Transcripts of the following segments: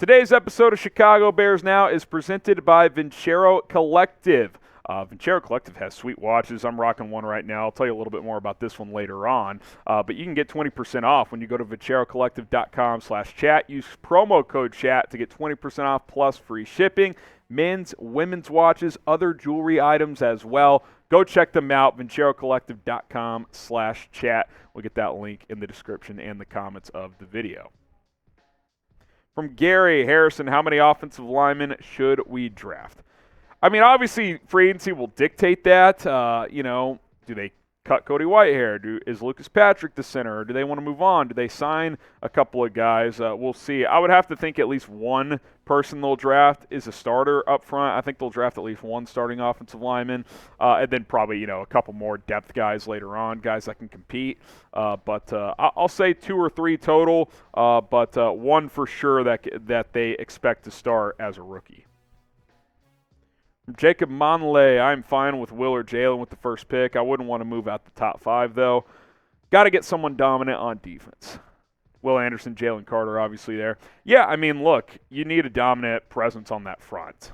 Today's episode of Chicago Bears Now is presented by Vincero Collective. Vincero Collective has sweet watches. I'm rocking one right now. I'll tell you a little bit more about this one later on. But you can get 20% off when you go to vincerocollective.com/chat. Use promo code CHAT to get 20% off plus free shipping. Men's, women's watches, other jewelry items as well. Go check them out, vincerocollective.com/chat. We'll get that link in the description and the comments of the video. From Gary Harrison, how many offensive linemen should we draft? I mean, obviously, free agency will dictate that. Do they cut Cody Whitehair? Is Lucas Patrick the center? Or do they want to move on? Do they sign a couple of guys? We'll see. I would have to think at least one person they'll draft is a starter up front. I think they'll draft at least one starting offensive lineman, and then probably a couple more depth guys later on, guys that can compete. But I'll say 2 or 3 total, but one for sure that they expect to start as a rookie. From Jacob Monley, I'm fine with Will or Jalen with the first pick. I wouldn't want to move out the top 5, though. Got to get someone dominant on defense. Will Anderson, Jalen Carter, obviously there. Yeah, I mean, look, you need a dominant presence on that front.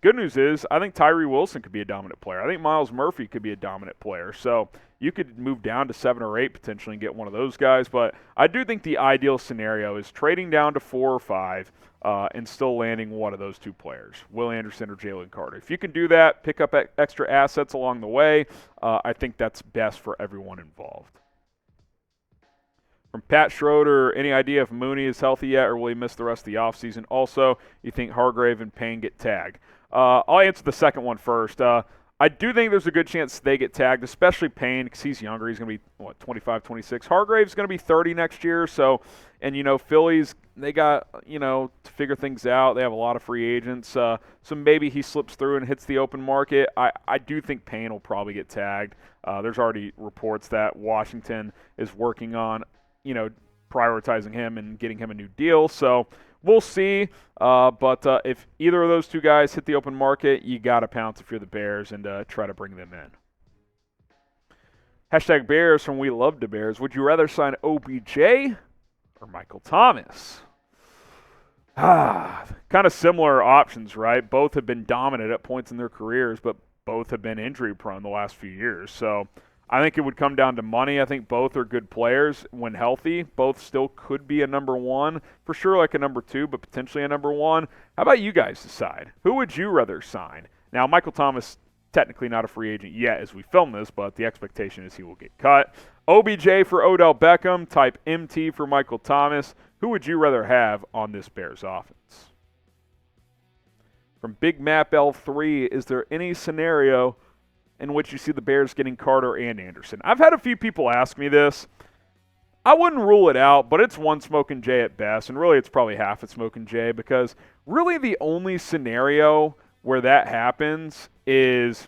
Good news is I think Tyree Wilson could be a dominant player. I think Myles Murphy could be a dominant player. So you could move down to 7 or 8 potentially and get one of those guys. But I do think the ideal scenario is trading down to 4 or 5 and still landing one of those 2 players, Will Anderson or Jalen Carter. If you can do that, pick up extra assets along the way, I think that's best for everyone involved. From Pat Schroeder, any idea if Mooney is healthy yet or will he miss the rest of the offseason? Also, you think Hargrave and Payne get tagged? I'll answer the second one first. I do think there's a good chance they get tagged, especially Payne because he's younger. He's going to be, 25, 26. Hargrave's going to be 30 next year. So, and, Phillies, they got, to figure things out. They have a lot of free agents. So maybe he slips through and hits the open market. I do think Payne will probably get tagged. There's already reports that Washington is working on, prioritizing him and getting him a new deal. So we'll see. But if either of those 2 guys hit the open market, you got to pounce if you're the Bears and try to bring them in. Hashtag Bears from We Love the Bears. Would you rather sign OBJ or Michael Thomas? Kind of similar options, right? Both have been dominant at points in their careers, but both have been injury prone the last few years. So I think it would come down to money. I think both are good players when healthy. Both still could be a number 1. For sure like a number 2, but potentially a number 1. How about you guys decide? Who would you rather sign? Now, Michael Thomas, technically not a free agent yet as we film this, but the expectation is he will get cut. OBJ for Odell Beckham. Type MT for Michael Thomas. Who would you rather have on this Bears offense? From Big Map L3, is there any scenario in which you see the Bears getting Carter and Anderson? I've had a few people ask me this. I wouldn't rule it out, but it's one smoking J at best, and really it's probably half a smoking J because really the only scenario where that happens is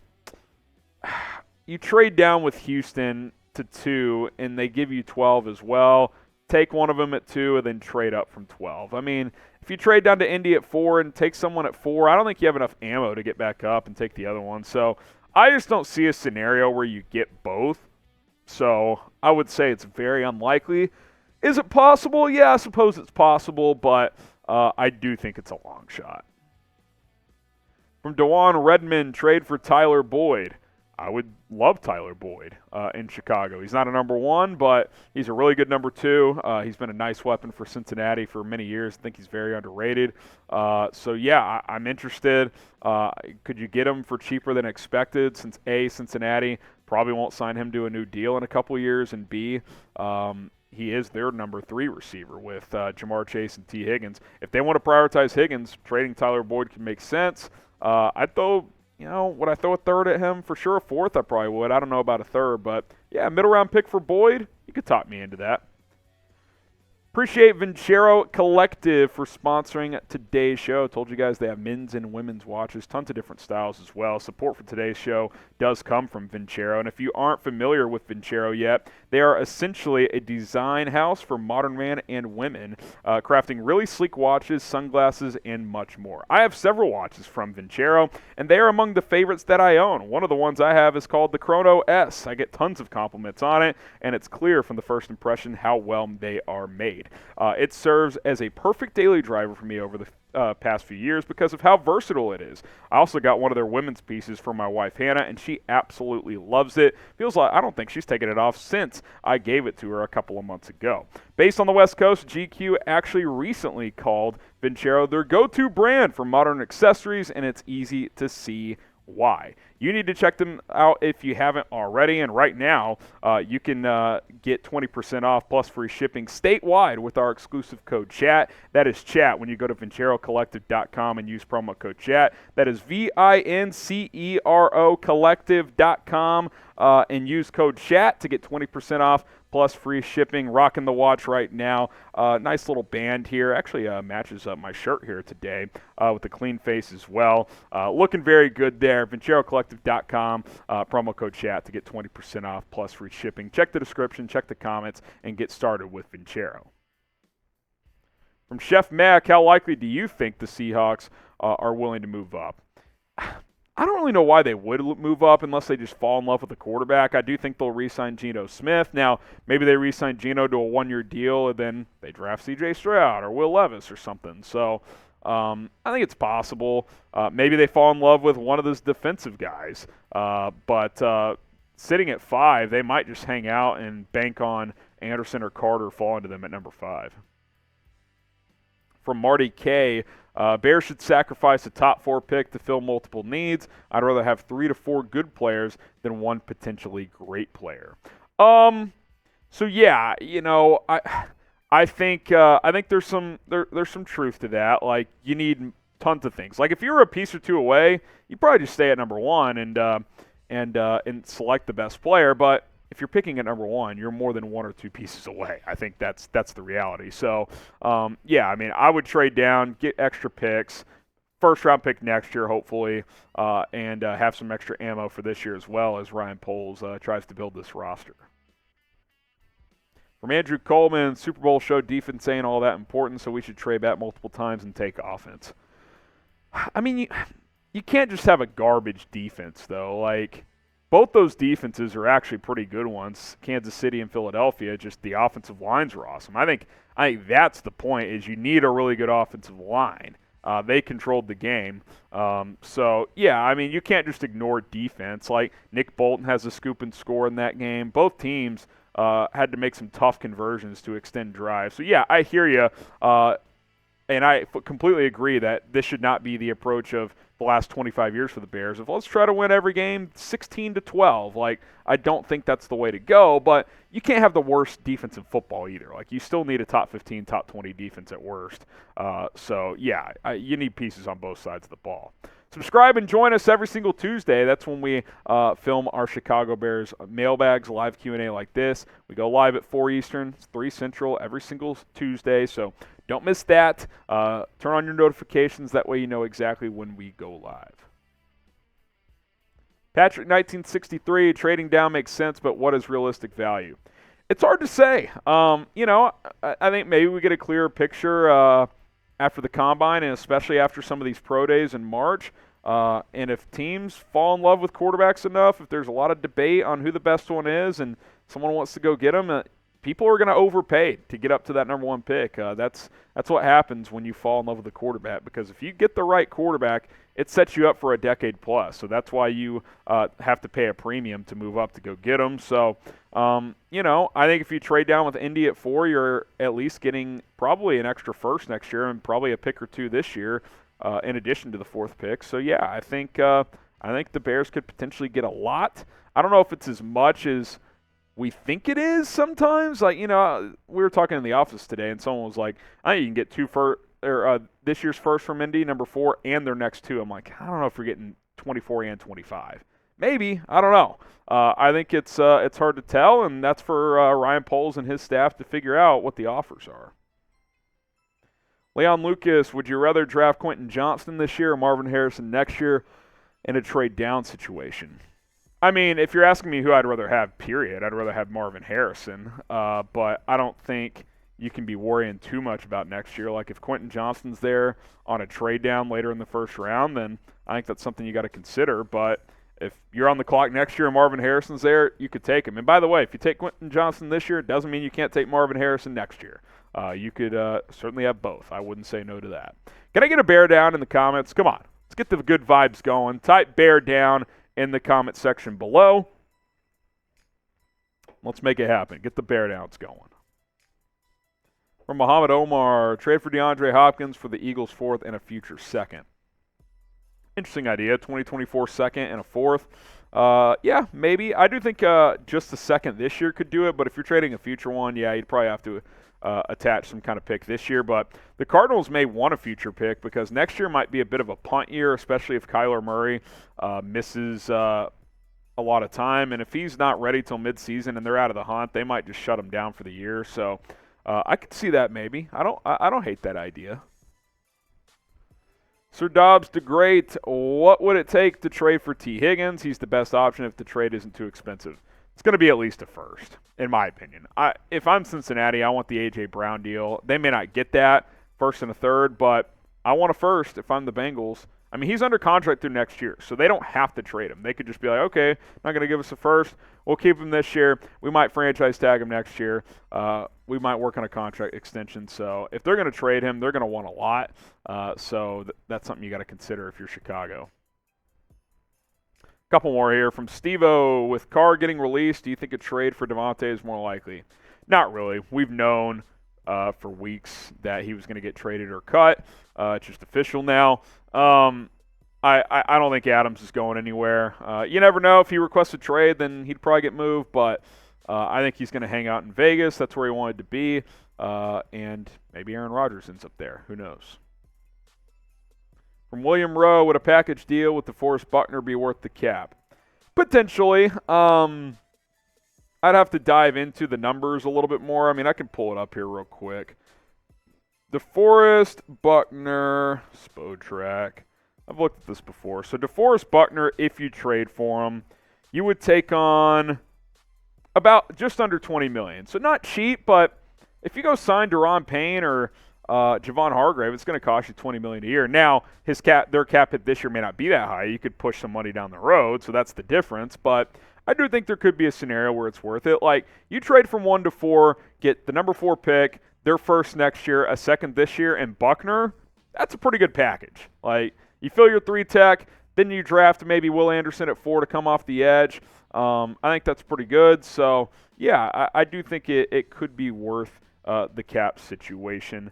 you trade down with Houston to 2, and they give you 12 as well. Take one of them at 2 and then trade up from 12. I mean, if you trade down to Indy at 4 and take someone at 4, I don't think you have enough ammo to get back up and take the other one. So I just don't see a scenario where you get both. So I would say it's very unlikely. Is it possible? Yeah, I suppose it's possible, but I do think it's a long shot. From Dewan Redmond, trade for Tyler Boyd. I would love Tyler Boyd in Chicago. He's not a number 1, but he's a really good number 2. He's been a nice weapon for Cincinnati for many years. I think he's very underrated. So, yeah, I'm interested. Could you get him for cheaper than expected since, A, Cincinnati probably won't sign him to a new deal in a couple years, and B, he is their number 3 receiver with Jamar Chase and T. Higgins. If they want to prioritize Higgins, trading Tyler Boyd can make sense. I'd throw – would I throw a 3rd at him? For sure a 4th I probably would. I don't know about a 3rd, but yeah, middle round pick for Boyd, you could talk me into that. Appreciate Vincero Collective for sponsoring today's show. Told you guys they have men's and women's watches, tons of different styles as well. Support for today's show does come from Vincero. And if you aren't familiar with Vincero yet, they are essentially a design house for modern men and women, crafting really sleek watches, sunglasses, and much more. I have several watches from Vincero, and they are among the favorites that I own. One of the ones I have is called the Chrono S. I get tons of compliments on it, and it's clear from the first impression how well they are made. ride. It serves as a perfect daily driver for me over the past few years because of how versatile it is. I also got one of their women's pieces for my wife Hannah, and she absolutely loves it. Feels like I don't think she's taken it off since I gave it to her a couple of months ago. Based on the West Coast, GQ actually recently called Vincero their go-to brand for modern accessories, and it's easy to see why. You need to check them out if you haven't already, and right now you can get 20% off plus free shipping statewide with our exclusive code CHAT. That is CHAT when you go to VinceroCollective.com and use promo code CHAT. That is VINCERO Collective.com and use code CHAT to get 20% off plus free shipping. Rocking the watch right now. Nice little band here. Actually matches up my shirt here today with the clean face as well. Looking very good there. VinceroCollective.com, promo code CHAT to get 20% off plus free shipping. Check the description, check the comments, and get started with Vincero. From Chef Mack, how likely do you think the Seahawks are willing to move up? I don't really know why they would move up unless they just fall in love with the quarterback. I do think they'll re-sign Geno Smith. Now, maybe they re-sign Geno to a one-year deal and then they draft C.J. Stroud or Will Levis or something. So I think it's possible. Maybe they fall in love with one of those defensive guys. But sitting at 5, they might just hang out and bank on Anderson or Carter falling to them at number 5. From Marty K., Bears should sacrifice a top 4 pick to fill multiple needs. I'd rather have 3 to 4 good players than one potentially great player. So yeah, you know, I think there's some truth to that. Like, you need tons of things. Like, if you're a piece or two away, you probably just stay at number 1 and select the best player. But if you're picking at number 1, you're more than 1 or 2 pieces away. I think that's the reality. So, yeah, I mean, I would trade down, get extra picks, first-round pick next year, hopefully, and have some extra ammo for this year as well as Ryan Poles tries to build this roster. From Andrew Coleman, Super Bowl show defense ain't all that important, so we should trade back multiple times and take offense. I mean, you can't just have a garbage defense, though. Like, both those defenses are actually pretty good ones, Kansas City and Philadelphia. Just the offensive lines are awesome. I think that's the point, is you need a really good offensive line. They controlled the game. So, yeah, I mean, you can't just ignore defense. Like, Nick Bolton has a scoop and score in that game. Both teams had to make some tough conversions to extend drives. So, yeah, I hear you. And I completely agree that this should not be the approach of the last 25 years for the Bears. Let's try to win every game 16-12. Like, I don't think that's the way to go, but you can't have the worst defense in football either. Like, you still need a top 15, top 20 defense at worst. So, yeah, you need pieces on both sides of the ball. Subscribe and join us every single Tuesday. That's when we film our Chicago Bears mailbags, live Q&A like this. We go live at 4 Eastern, 3 Central every single Tuesday. So don't miss that. Turn on your notifications. That way you know exactly when we go live. Patrick, 1963, trading down makes sense, but what is realistic value? It's hard to say. You know, I think maybe we get a clearer picture after the Combine, and especially after some of these pro days in March. And if teams fall in love with quarterbacks enough, if there's a lot of debate on who the best one is and someone wants to go get them, people are going to overpay to get up to that number 1 pick. That's what happens when you fall in love with a quarterback, because if you get the right quarterback, it sets you up for a decade plus. So that's why you have to pay a premium to move up to go get them. So, you know, I think if you trade down with Indy at 4, you're at least getting probably an extra first next year and probably a pick or 2 this year in addition to the 4th pick. So, yeah, I think the Bears could potentially get a lot. I don't know if it's as much as we think it is sometimes. Like, you know, we were talking in the office today, and someone was like, I think you can get this year's first from Indy, number 4, and their next 2. I'm like, I don't know if we're getting 24 and 25. Maybe. I don't know. I think it's hard to tell, and that's for Ryan Poles and his staff to figure out what the offers are. Leon Lucas, would you rather draft Quentin Johnston this year or Marvin Harrison next year in a trade down situation? I mean, if you're asking me who I'd rather have, period, I'd rather have Marvin Harrison. But I don't think you can be worrying too much about next year. Like, if Quentin Johnston's there on a trade down later in the first round, then I think that's something you got to consider. But if you're on the clock next year and Marvin Harrison's there, you could take him. And by the way, if you take Quentin Johnston this year, it doesn't mean you can't take Marvin Harrison next year. You could certainly have both. I wouldn't say no to that. Can I get a bear down in the comments? Come on. Let's get the good vibes going. Type bear down in the comment section below. Let's make it happen. Get the bear downs going. From Muhammad Omar, trade for DeAndre Hopkins for the Eagles' 4th and a future 2nd. Interesting idea, 2024 2nd and a 4th. Yeah, maybe. I do think just the 2nd this year could do it, but if you're trading a future one, yeah, you'd probably have to attach some kind of pick this year. But the Cardinals may want a future pick because next year might be a bit of a punt year, especially if Kyler Murray misses a lot of time. And if he's not ready till midseason and they're out of the hunt, they might just shut him down for the year. So I could see that maybe. I don't hate that idea. Sir Dobbs the Great, what would it take to trade for T. Higgins? He's the best option if the trade isn't too expensive. It's going to be at least a first, in my opinion. If I'm Cincinnati, I want the A.J. Brown deal. They may not get that, 1st and a 3rd, but I want a first if I'm the Bengals. I mean, he's under contract through next year, so they don't have to trade him. They could just be like, okay, not going to give us a first. We'll keep him this year. We might franchise tag him next year. We might work on a contract extension. So if they're going to trade him, they're going to want a lot. So that's something you got to consider if you're Chicago. Couple more here from Steve-O. With Carr getting released, do you think a trade for Davante is more likely? Not really. We've known for weeks that he was going to get traded or cut. It's just official now. I don't think Adams is going anywhere. You never know. If he requests a trade, then he'd probably get moved. But I think he's going to hang out in Vegas. That's where he wanted to be. And maybe Aaron Rodgers ends up there. Who knows? From William Rowe, would a package deal with DeForest Buckner be worth the cap? Potentially. I'd have to dive into the numbers a little bit more. I mean, I can pull it up here real quick. DeForest, Buckner, Spotrac. I've looked at this before. So DeForest Buckner, if you trade for him, you would take on about just under $20 million. So not cheap, but if you go sign Daron Payne or Javon Hargrave, it's going to cost you $20 million a year. Now, their cap hit this year may not be that high. You could push some money down the road, so that's the difference. But I do think there could be a scenario where it's worth it. Like, you trade from 1 to 4, get the number 4 pick, their first next year, a second this year, and Buckner, that's a pretty good package. Like, you fill your 3 tech, then you draft maybe Will Anderson at 4 to come off the edge. I think that's pretty good. So, yeah, I do think it could be worth the cap situation.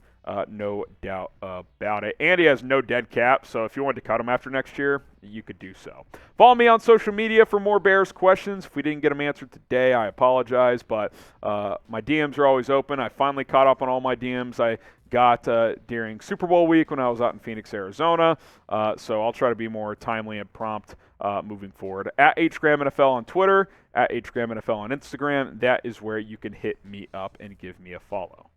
No doubt about it. And he has no dead cap, so if you wanted to cut him after next year, you could do so. Follow me on social media for more Bears questions. If we didn't get them answered today, I apologize, but my DMs are always open. I finally caught up on all my DMs I got during Super Bowl week when I was out in Phoenix, Arizona, so I'll try to be more timely and prompt moving forward. At HGramNFL on Twitter, at HGramNFL on Instagram, that is where you can hit me up and give me a follow.